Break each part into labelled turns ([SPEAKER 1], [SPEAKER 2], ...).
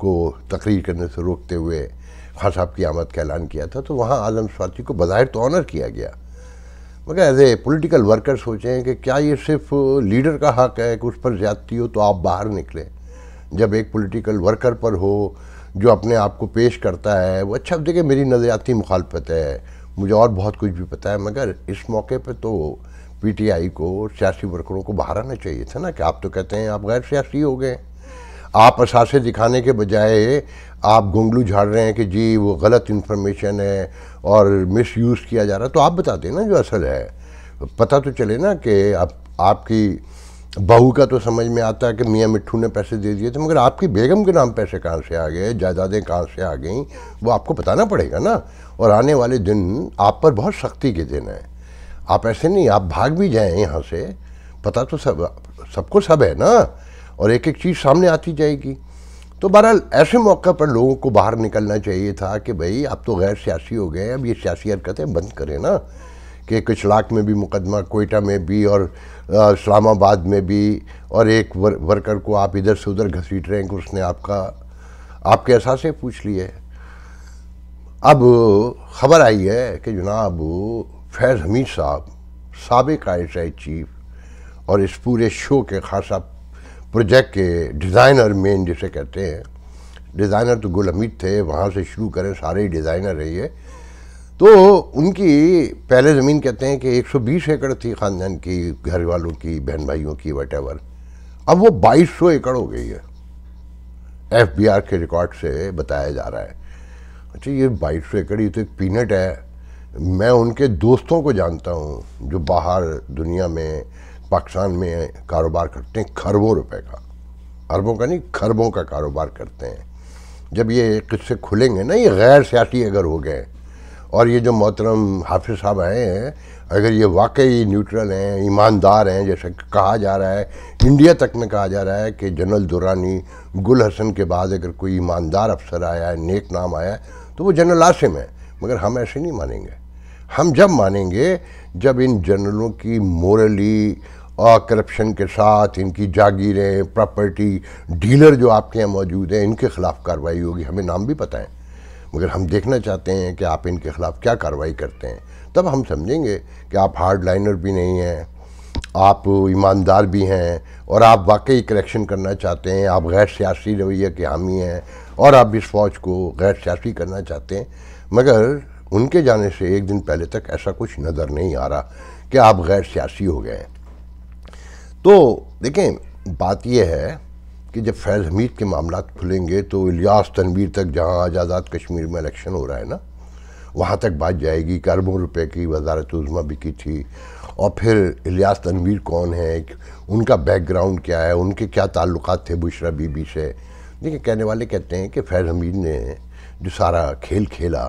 [SPEAKER 1] کو تقریر کرنے سے روکتے ہوئے خان صاحب کی آمد کا اعلان کیا تھا، تو وہاں اعظم سوارچی کو بظاہر تو آنر کیا گیا، مگر ایز اے پولیٹیکل ورکر سوچیں کہ کیا یہ صرف لیڈر کا حق ہے کہ اس پر زیادتی ہو تو آپ باہر نکلیں؟ جب ایک پولیٹیکل ورکر پر ہو جو اپنے آپ کو پیش کرتا ہے وہ اچھا دیکھیں میری نظریاتی مخالفت ہے، مجھے اور بہت کچھ بھی پتہ ہے، مگر اس موقع پہ تو پی ٹی آئی کو سیاسی ورکروں کو باہر آنا چاہیے تھا نا، کہ آپ تو کہتے ہیں آپ غیر سیاسی ہو گئے، آپ اثاثے دکھانے کے بجائے آپ گونگلو جھاڑ رہے ہیں کہ جی وہ غلط انفارمیشن ہے اور مس یوز کیا جا رہا ہے، تو آپ بتا دیں نا جو اصل ہے، پتہ تو چلے نا کہ آپ کی بہو کا تو سمجھ میں آتا ہے کہ میاں مٹھو نے پیسے دے دیے تھے، مگر آپ کی بیگم کے نام پیسے کہاں سے آ گئے، جائیدادیں کہاں سے آ گئیں، وہ آپ کو بتانا پڑے گا نا، اور آنے والے دن آپ پر بہت سختی کے دن ہیں، آپ ایسے نہیں آپ بھاگ بھی جائیں یہاں سے، پتہ تو سب کو سب ہے نا، اور ایک ایک چیز سامنے آتی جائے گی، تو بہرحال ایسے موقع پر لوگوں کو باہر نکلنا چاہیے تھا کہ بھئی اب تو غیر سیاسی ہو گئے، اب یہ سیاسی حرکتیں بند کریں نا، کہ کچلاک میں بھی مقدمہ، کوئٹہ میں بھی اور اسلام آباد میں بھی، اور ایک ورکر کو آپ ادھر سے ادھر گھسیٹ رہے ہیں کہ اس نے آپ کے اثاثے پوچھ لیے۔ اب خبر آئی ہے کہ جناب فیض حمید صاحب سابق ISI چیف اور اس پورے شو کے خاصا پروجیکٹ کے ڈیزائنر مین جسے کہتے ہیں، ڈیزائنر تو گل حمید تھے، وہاں سے شروع کریں سارے ہی ڈیزائنر رہی ہے، تو ان کی پہلے زمین کہتے ہیں کہ 120 ایکڑ تھی خاندان کی، گھر والوں کی، بہن بھائیوں کی، وٹ ایور، اب وہ 2200 ایکڑ ہو گئی ہے، FBR کے ریکارڈ سے بتایا جا رہا ہے۔ اچھا یہ 2200 ایکڑ یہ تو ایک پینٹ ہے، میں ان کے دوستوں کو جانتا ہوں جو باہر دنیا میں پاکستان میں کاروبار کرتے ہیں کھربوں روپے کا، اربوں کا نہیں کھربوں کا کاروبار کرتے ہیں، جب یہ قصے کھلیں گے نا یہ غیر سیاسی اگر ہو گئے، اور یہ جو محترم حافظ صاحب آئے ہیں اگر یہ واقعی نیوٹرل ہیں، ایماندار ہیں، جیسے کہا جا رہا ہے، انڈیا تک میں کہا جا رہا ہے کہ جنرل دورانی گل حسن کے بعد اگر کوئی ایماندار افسر آیا ہے، نیک نام آیا ہے تو وہ جنرل عاصم ہے، مگر ہم ایسے نہیں مانیں گے، ہم جب مانیں گے جب ان جنرلوں کی مورلی اور کرپشن کے ساتھ ان کی جاگیریں، پراپرٹی ڈیلر جو آپ کے یہاں موجود ہیں ان کے خلاف کارروائی ہوگی، ہمیں نام بھی پتہ ہے، مگر ہم دیکھنا چاہتے ہیں کہ آپ ان کے خلاف کیا کارروائی کرتے ہیں، تب ہم سمجھیں گے کہ آپ ہارڈ لائنر بھی نہیں ہیں، آپ ایماندار بھی ہیں، اور آپ واقعی کریکشن کرنا چاہتے ہیں، آپ غیر سیاسی رویہ کے حامی ہیں، اور آپ اس فوج کو غیر سیاسی کرنا چاہتے ہیں، مگر ان کے جانے سے ایک دن پہلے تک ایسا کچھ نظر نہیں آ رہا کہ آپ غیر سیاسی ہو گئے ہیں۔ تو دیکھیں بات یہ ہے کہ جب فیض حمید کے معاملات کھلیں گے تو الیاس تنویر تک، جہاں آزاد کشمیر میں الیکشن ہو رہا ہے نا، وہاں تک بات جائے گی کہ اربوں روپے کی وزارت عظمیٰ بھی کی تھی، اور پھر الیاس تنویر کون ہے، ان کا بیک گراؤنڈ کیا ہے، ان کے کیا تعلقات تھے بشرا بی بی سے۔ دیکھیں کہنے والے کہتے ہیں کہ فیض حمید نے جو سارا کھیل کھیلا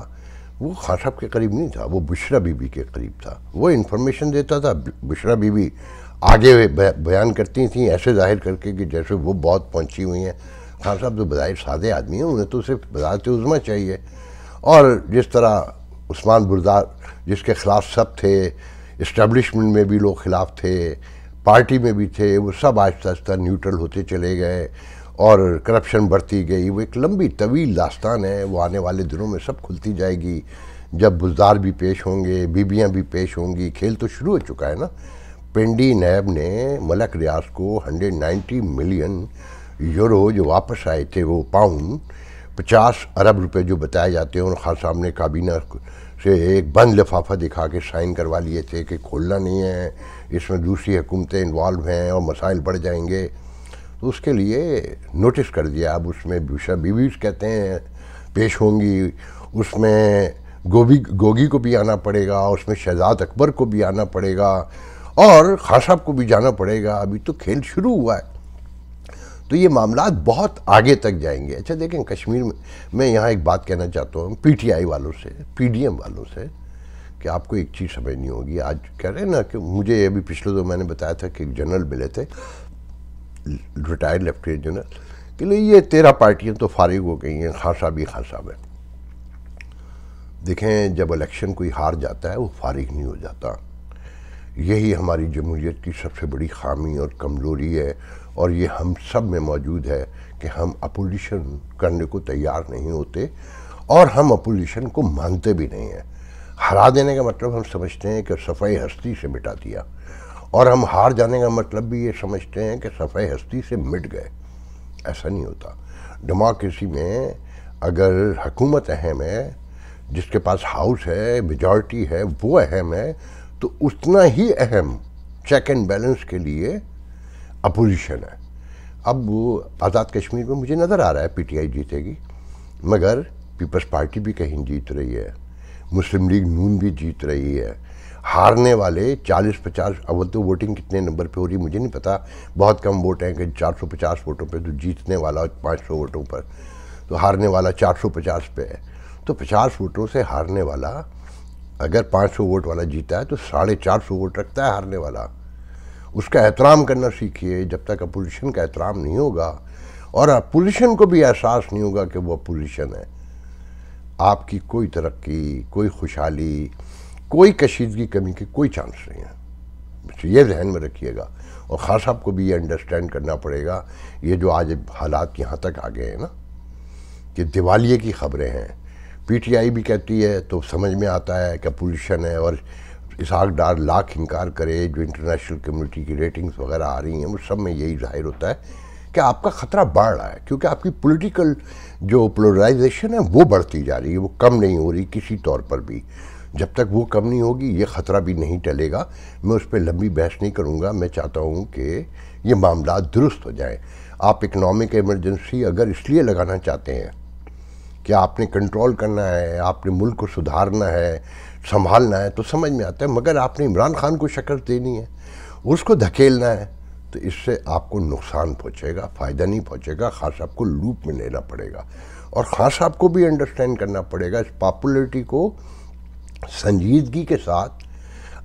[SPEAKER 1] وہ خان صاحب کے قریب نہیں تھا، وہ بشرا بی بی کے قریب تھا، وہ انفارمیشن دیتا تھا، بشرا بی بی آگے بیان کرتی تھیں ایسے ظاہر کر کے کہ جیسے وہ بہت پہنچی ہوئی ہیں، خان صاحب تو بظاہر سادے آدمی ہیں، انہیں تو صرف وزارت عظمیٰ چاہیے، اور جس طرح عثمان بردار جس کے خلاف سب تھے، اسٹیبلشمنٹ میں بھی لوگ خلاف تھے، پارٹی میں بھی تھے، وہ سب آہستہ آہستہ نیوٹرل ہوتے چلے گئے اور کرپشن بڑھتی گئی، وہ ایک لمبی طویل داستان ہے، وہ آنے والے دنوں میں سب کھلتی جائے گی، جب بزدار بھی پیش ہوں گے، بیبیاں بھی پیش ہوں گی، کھیل تو شروع ہو چکا ہے نا۔ پینڈی نیب نے ملک ریاض کو 190 ملین یورو جو واپس آئے تھے، وہ پاؤنڈ 50 ارب روپے جو بتائے جاتے ہیں، اور خان صاحب نے کابینہ سے ایک بند لفافہ دکھا کے سائن کروا لیے تھے کہ کھولنا نہیں ہے، اس میں دوسری حکومتیں انوالو ہیں اور مسائل بڑھ جائیں گے، تو اس کے لیے نوٹس کر دیا۔ اب اس میں بشرا بیویز کہتے ہیں پیش ہوں گی، اس میں گوگی کو بھی آنا پڑے گا، اس میں شہزاد اکبر کو بھی آنا پڑے گا، اور خان صاحب کو بھی جانا پڑے گا، ابھی تو کھیل شروع ہوا ہے، تو یہ معاملات بہت آگے تک جائیں گے۔ اچھا دیکھیں کشمیر میں یہاں ایک بات کہنا چاہتا ہوں پی ٹی آئی والوں سے، پی ڈی ایم والوں سے، کہ آپ کو ایک چیز سمجھنی ہوگی، آج کہہ رہے ہیں نا کہ مجھے ابھی پچھلے دو میں نے بتایا تھا کہ ایک جنرل ملے تھے، ریٹائرڈ لیفٹیننٹ جنرل، کہ لئے یہ 13 پارٹیاں تو فارغ ہو گئی ہیں، خان صاحب ہی خان صاحب ہے۔ دیکھیں جب الیکشن کوئی ہار جاتا ہے وہ فارغ نہیں ہو جاتا، یہی ہماری جمہوریت کی سب سے بڑی خامی اور کمزوری ہے، اور یہ ہم سب میں موجود ہے کہ ہم اپوزیشن کرنے کو تیار نہیں ہوتے، اور ہم اپوزیشن کو مانتے بھی نہیں ہیں۔ ہرا دینے کا مطلب ہم سمجھتے ہیں کہ صفحہ ہستی سے مٹا دیا، اور ہم ہار جانے کا مطلب بھی یہ سمجھتے ہیں کہ صفحہ ہستی سے مٹ گئے۔ ایسا نہیں ہوتا۔ ڈیموکریسی میں اگر حکومت اہم ہے، جس کے پاس ہاؤس ہے، میجورٹی ہے، وہ اہم ہے، تو اتنا ہی اہم چیک اینڈ بیلنس کے لیے اپوزیشن ہے۔ اب وہ آزاد کشمیر میں مجھے نظر آ رہا ہے پی ٹی آئی جیتے گی، مگر پیپلز پارٹی بھی کہیں جیت رہی ہے، مسلم لیگ نون بھی جیت رہی ہے۔ ہارنے والے 40-50، اول تو ووٹنگ کتنے نمبر پہ ہو رہی مجھے نہیں پتا، بہت کم ووٹ ہیں کہ 450 ووٹوں پہ تو جیتنے والا 500 ووٹوں پر، تو ہارنے والا 450 پہ ہے۔ تو 50 ووٹوں سے ہارنے والا اگر 500 ووٹ والا جیتا ہے تو 450 ووٹ رکھتا ہے ہارنے والا۔ اس کا احترام کرنا سیکھیے۔ جب تک اپوزیشن کا احترام نہیں ہوگا اور اپوزیشن کو بھی احساس نہیں ہوگا کہ وہ اپوزیشن ہے، آپ کی کوئی ترقی، کوئی خوشحالی، کوئی کشیدگی کمی کی کوئی چانس نہیں ہے۔ یہ ذہن میں رکھیے گا، اور خاص صاحب کو بھی یہ انڈرسٹینڈ کرنا پڑے گا۔ یہ جو آج حالات یہاں تک آ گئے ہیں نا کہ دیوالیے کی خبریں ہیں، پی ٹی آئی بھی کہتی ہے تو سمجھ میں آتا ہے کہ اپوزیشن ہے، اور اسحاق ڈار لاکھ انکار کرے، جو انٹرنیشنل کمیونٹی کی ریٹنگز وغیرہ آ رہی ہیں، وہ سب میں یہی ظاہر ہوتا ہے کہ آپ کا خطرہ بڑھ رہا ہے، کیونکہ آپ کی پولیٹیکل جو پولرائزیشن ہے وہ بڑھتی جا رہی ہے، وہ کم نہیں ہو رہی کسی طور پر بھی۔ جب تک وہ کم نہیں ہوگی یہ خطرہ بھی نہیں ٹلے گا۔ میں اس پہ لمبی بحث نہیں کروں گا، میں چاہتا ہوں کہ یہ معاملات درست ہو جائیں۔ آپ اکنامک ایمرجنسی اگر اس لیے لگانا چاہتے ہیں کہ آپ نے کنٹرول کرنا ہے، آپ نے ملک کو سدھارنا ہے، سنبھالنا ہے، تو سمجھ میں آتا ہے، مگر آپ نے عمران خان کو شکست دینی ہے، اس کو دھکیلنا ہے، تو اس سے آپ کو نقصان پہنچے گا، فائدہ نہیں پہنچے گا۔ خان صاحب کو لوپ میں لینا پڑے گا، اور خان صاحب کو بھی انڈرسٹینڈ کرنا پڑے گا اس پاپولیرٹی کو سنجیدگی کے ساتھ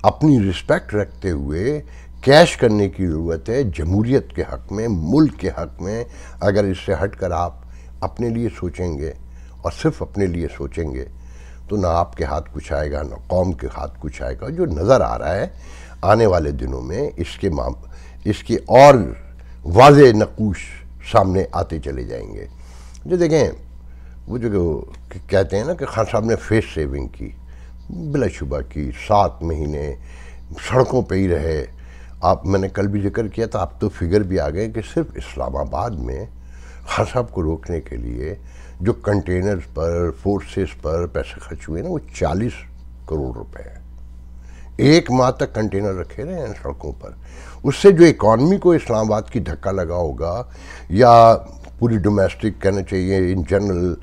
[SPEAKER 1] اپنی رسپیکٹ رکھتے ہوئے کیش کرنے کی ضرورت ہے جمہوریت کے حق میں، ملک کے حق میں۔ اگر اس سے ہٹ کر آپ اپنے لیے سوچیں گے اور صرف اپنے لیے سوچیں گے تو نہ آپ کے ہاتھ کچھ آئے گا، نہ قوم کے ہاتھ کچھ آئے گا۔ جو نظر آ رہا ہے آنے والے دنوں میں اس کے اور واضح نقوش سامنے آتے چلے جائیں گے۔ جو دیکھیں، وہ جو کہتے ہیں نا کہ خان صاحب نے فیس سیونگ کی، بلا شبہ کی، 7 مہینے سڑکوں پہ ہی رہے۔ میں نے کل بھی ذکر کیا تھا، اب تو فگر بھی آ گئے کہ صرف اسلام آباد میں خان صاحب کو روکنے کے لیے جو کنٹینرز پر، فورسز پر پیسے خرچ ہوئے نا، وہ 40 کروڑ روپے ہیں۔ 1 ماہ تک کنٹینر رکھے رہے ہیں سڑکوں پر۔ اس سے جو اکانومی کو اسلام آباد کی دھکا لگا ہوگا، یا پوری ڈومیسٹک کہنا چاہیے ان جنرل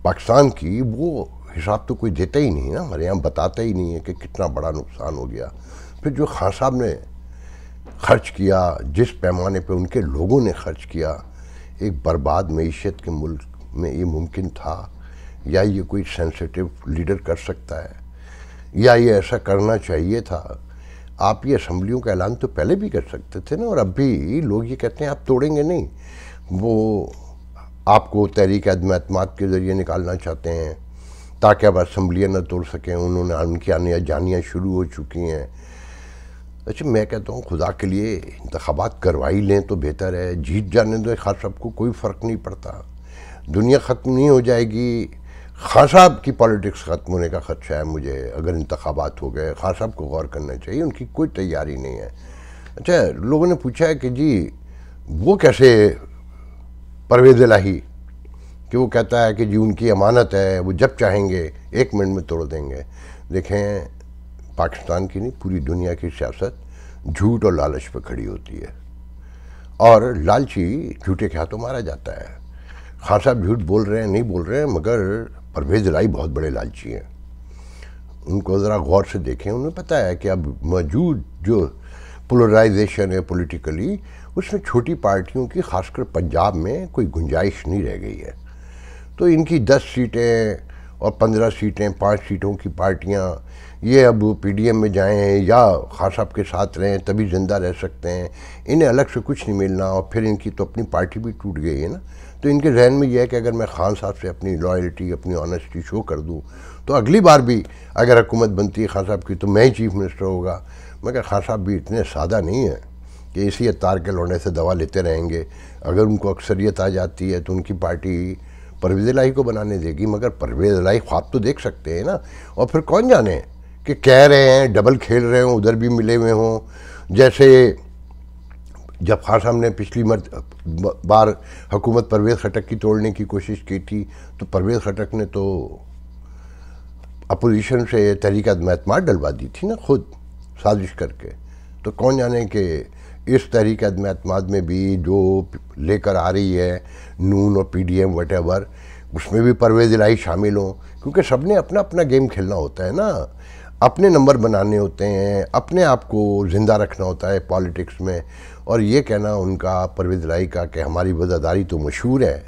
[SPEAKER 1] پاکستان کی، وہ حساب تو کوئی دیتا ہی نہیں نا، ہمارے یہاں بتاتا ہی نہیں ہے کہ کتنا بڑا نقصان ہو گیا۔ پھر جو خان صاحب نے خرچ کیا، جس پیمانے پہ ان کے لوگوں نے خرچ کیا، ایک برباد معیشت کے ملک میں یہ ممکن تھا؟ یا یہ کوئی سینسیٹیو لیڈر کر سکتا ہے؟ یا یہ ایسا کرنا چاہیے تھا؟ آپ یہ اسمبلیوں کا اعلان تو پہلے بھی کر سکتے تھے نا، اور اب بھی لوگ یہ کہتے ہیں آپ توڑیں گے نہیں، وہ آپ کو تحریک عدم اعتماد کے ذریعے نکالنا چاہتے ہیں تاکہ اب اسمبلیاں نہ توڑ سکیں۔ انہوں نے ان کی آنے جانیاں شروع ہو چکی ہیں۔ اچھا، میں کہتا ہوں خدا کے لیے انتخابات کروائی لیں تو بہتر ہے، جیت جانے دو خان صاحب کو، کوئی فرق نہیں پڑتا، دنیا ختم نہیں ہو جائے گی۔ خان صاحب کی پالیٹکس ختم ہونے کا خدشہ ہے مجھے اگر انتخابات ہو گئے۔ خان صاحب کو غور کرنا چاہیے، ان کی کوئی تیاری نہیں ہے۔ اچھا، لوگوں نے پوچھا ہے کہ جی وہ کیسے پرویز الہی، کہ وہ کہتا ہے کہ جی ان کی امانت ہے، وہ جب چاہیں گے 1 منٹ میں توڑ دیں گے۔ دیکھیں، پاکستان کی نہیں پوری دنیا کی سیاست جھوٹ اور لالچ پہ کھڑی ہوتی ہے، اور لالچی جھوٹے کے ہاتھوں مارا جاتا ہے۔ خان صاحب جھوٹ بول رہے ہیں، نہیں بول رہے ہیں، مگر پرویز الہی بہت بڑے لالچی ہیں۔ ان کو ذرا غور سے دیکھیں، انہیں پتہ ہے کہ اب موجود جو پولرائزیشن ہے پولیٹیکلی، اس میں چھوٹی پارٹیوں کی خاص کر پنجاب میں کوئی گنجائش نہیں رہ گئی ہے۔ تو ان کی 10 سیٹیں اور 15 سیٹیں، 5 سیٹوں کی پارٹیاں، یہ اب پی ڈی ایم میں جائیں یا خان صاحب کے ساتھ رہیں تبھی زندہ رہ سکتے ہیں، انہیں الگ سے کچھ نہیں ملنا، اور پھر ان کی تو اپنی پارٹی بھی ٹوٹ گئی ہے نا۔ تو ان کے ذہن میں یہ ہے کہ اگر میں خان صاحب سے اپنی لائلٹی، اپنی آنیسٹی شو کر دوں تو اگلی بار بھی اگر حکومت بنتی ہے خان صاحب کی تو میں ہی چیف منسٹر ہوگا۔ مگر خان صاحب بھی اتنے سادہ نہیں ہیں کہ اسی اتار کے لوڑنے سے دوا لیتے رہیں گے. اگر ان کو اکثریت آ جاتی ہے تو ان کی پارٹی پرویز الہی کو بنانے دے گی. مگر پرویز الہی خواب تو دیکھ سکتے ہیں نا. اور پھر کون جانے کہ کہہ رہے ہیں ڈبل کھیل رہے ہوں, ادھر بھی ملے ہوئے ہوں. جیسے جب خان صاحب نے پچھلی بار حکومت پرویز خٹک کی توڑنے کی کوشش کی تھی تو پرویز خٹک نے تو اپوزیشن سے تحریک عدم اعتماد ڈلوا دی تھی نا خود سازش کر کے. تو کون جانے کہ اس تحریک عدم اعتماد میں بھی جو لے کر آ رہی ہے نون اور P D M whatever, اس میں بھی پرویز الہی شامل ہوں. کیونکہ سب نے اپنا اپنا گیم کھیلنا ہوتا ہے نا, اپنے نمبر بنانے ہوتے ہیں, اپنے آپ کو زندہ رکھنا ہوتا ہے پالیٹکس میں. اور یہ کہنا ان کا پرویز الہی کا کہ ہماری وزاداری تو مشہور ہے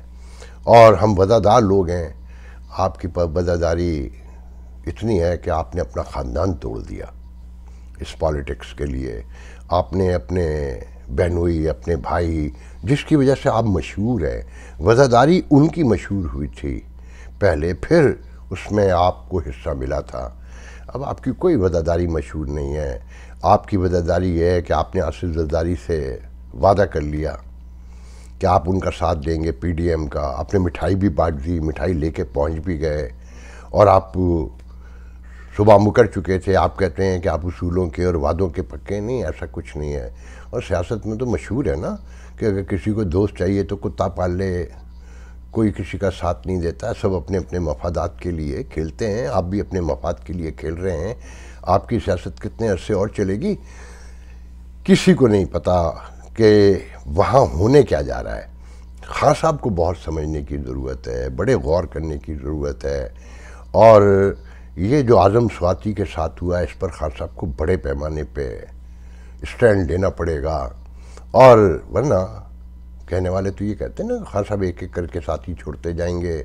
[SPEAKER 1] اور ہم وزادار لوگ ہیں. آپ کی وزاداری اتنی ہے کہ آپ نے اپنا خاندان توڑ دیا اس پالیٹکس کے لیے. آپ نے اپنے بہنوئی, اپنے بھائی, جس کی وجہ سے آپ مشہور ہیں, وزاداری ان کی مشہور ہوئی تھی پہلے, پھر اس میں آپ کو حصہ ملا تھا. اب آپ کی کوئی وزاداری مشہور نہیں ہے. آپ کی وزاداری یہ ہے کہ آپ نے آصف زرداری سے وعدہ کر لیا کہ آپ ان کا ساتھ دیں گے پی ڈی ایم کا. آپ نے مٹھائی بھی بانٹ دی, مٹھائی لے کے پہنچ بھی گئے اور آپ صبح مکر چکے تھے. آپ کہتے ہیں کہ آپ اصولوں کے اور وعدوں کے پکے نہیں, ایسا کچھ نہیں ہے. اور سیاست میں تو مشہور ہے نا کہ اگر کسی کو دوست چاہیے تو کتا پال لے, کوئی کسی کا ساتھ نہیں دیتا. سب اپنے اپنے مفادات کے لیے کھیلتے ہیں. آپ بھی اپنے مفاد کے لیے کھیل رہے ہیں. آپ کی سیاست کتنے عرصے اور چلے گی کسی کو نہیں پتا کہ وہاں ہونے کیا جا رہا ہے. خان صاحب کو بہت سمجھنے کی ضرورت ہے, بڑے غور کرنے کی ضرورت ہے. اور یہ جو اعظم سواتی کے ساتھ ہوا ہے اس پر خان صاحب کو بڑے پیمانے پہ اسٹینڈ لینا پڑے گا. اور ورنہ کہنے والے تو یہ کہتے ہیں نا خان صاحب ایک ایک کر کے ساتھی چھوڑتے جائیں گے.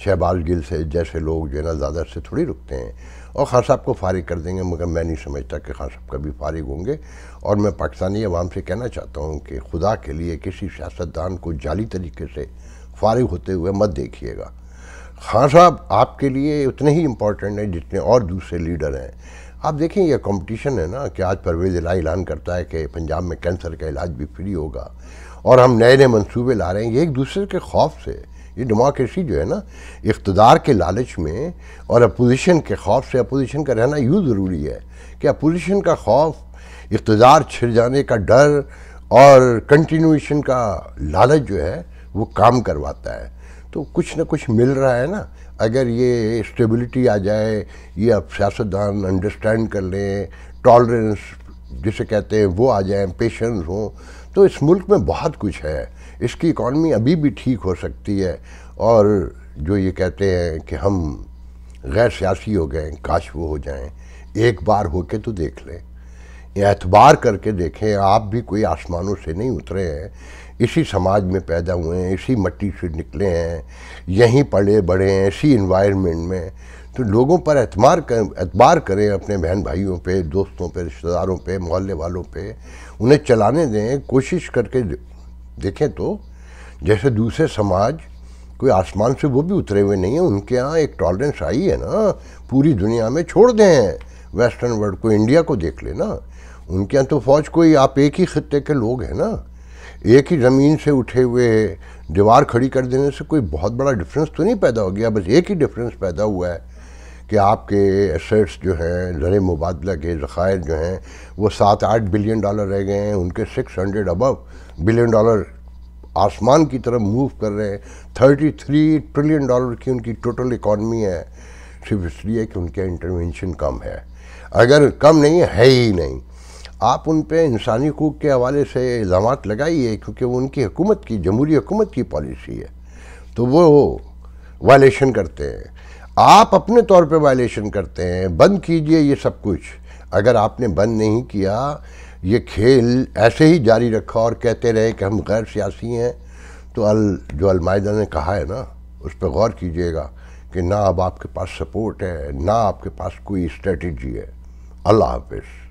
[SPEAKER 1] شہباز گل سے جیسے لوگ جو ہے نا زیادہ سے تھوڑی رکتے ہیں اور خان صاحب کو فارغ کر دیں گے. مگر میں نہیں سمجھتا کہ خان صاحب کبھی فارغ ہوں گے. اور میں پاکستانی عوام سے کہنا چاہتا ہوں کہ خدا کے لیے کسی سیاستدان کو جعلی طریقے سے فارغ ہوتے ہوئے مت دیکھیے گا. خان صاحب آپ کے لیے اتنے ہی امپورٹنٹ ہیں جتنے اور دوسرے لیڈر ہیں. آپ دیکھیں یہ کمپٹیشن ہے نا کہ آج پرویز الہی اعلان کرتا ہے کہ پنجاب میں کینسر کا علاج بھی فری ہوگا اور ہم نئے نئے منصوبے لا رہے ہیں. یہ ایک دوسرے کے خوف سے, یہ ڈیموکریسی جو ہے نا اقتدار کے لالچ میں اور اپوزیشن کے خوف سے, اپوزیشن کا رہنا یوں ضروری ہے کہ اپوزیشن کا خوف, اقتدار چھڑ جانے کا ڈر اور کنٹینویشن کا لالچ جو ہے وہ کام کرواتا ہے. تو کچھ نہ کچھ مل رہا ہے نا. اگر یہ اسٹیبلٹی آ جائے, یہ اب سیاستدان انڈرسٹینڈ کر لیں, ٹالرنس جسے کہتے ہیں وہ آ جائیں, پیشنس ہوں, تو اس ملک میں بہت کچھ ہے. اس کی اکانومی ابھی بھی ٹھیک ہو سکتی ہے. اور جو یہ کہتے ہیں کہ ہم غیر سیاسی ہو گئے, کاش وہ ہو جائیں. ایک بار ہو کے تو دیکھ لیں, اعتبار کر کے دیکھیں. آپ بھی کوئی آسمانوں سے نہیں اترے ہیں, اسی سماج میں پیدا ہوئے ہیں, اسی مٹی سے نکلے ہیں, یہیں پڑے بڑے ہیں, اسی انوائرمنٹ میں. تو لوگوں پر اعتبار کریں, اپنے بہن بھائیوں پہ, دوستوں پہ, رشتہ داروں پہ, محلے والوں پہ. انہیں چلانے دیں, کوشش کر کے دیکھیں. تو جیسے دوسرے سماج کوئی آسمان سے وہ بھی اترے ہوئے نہیں ہیں, ان کے ہاں ایک ٹالرنس آئی ہے نا پوری دنیا میں. چھوڑ دیں ویسٹرن ورلڈ کو, انڈیا کو دیکھ لیں نا. ان کے ہاں تو فوج کوئی, آپ ایک ہی خطے کے لوگ ہیں نا, ایک ہی زمین سے اٹھے ہوئے. دیوار کھڑی کر دینے سے کوئی بہت بڑا ڈفرینس تو نہیں پیدا ہو گیا. بس ایک ہی ڈفرینس پیدا ہوا ہے کہ آپ کے ایسیٹس جو ہیں, زر مبادلہ کے ذخائر جو ہیں وہ $7-8 بلین رہ گئے ہیں. ان کے 600 ابو بلین آسمان کی طرف موو کر رہے ہیں. $33 ٹریلین کی ان کی ٹوٹل اکانومی ہے, صرف اس لیے کہ ان کے انٹرونشن کم ہے. اگر کم نہیں ہے ہی نہیں. آپ ان پہ انسانی حقوق کے حوالے سے الزامات لگائیے کیونکہ وہ ان کی حکومت کی, جمہوری حکومت کی پالیسی ہے, تو وہ وائلیشن کرتے ہیں. آپ اپنے طور پہ وائلیشن کرتے ہیں. بند کیجئے یہ سب کچھ. اگر آپ نے بند نہیں کیا, یہ کھیل ایسے ہی جاری رکھا اور کہتے رہے کہ ہم غیر سیاسی ہیں, تو جو المائدہ نے کہا ہے نا اس پہ غور کیجئے گا کہ نہ اب آپ کے پاس سپورٹ ہے, نہ آپ کے پاس کوئی اسٹریٹجی ہے. اللہ حافظ.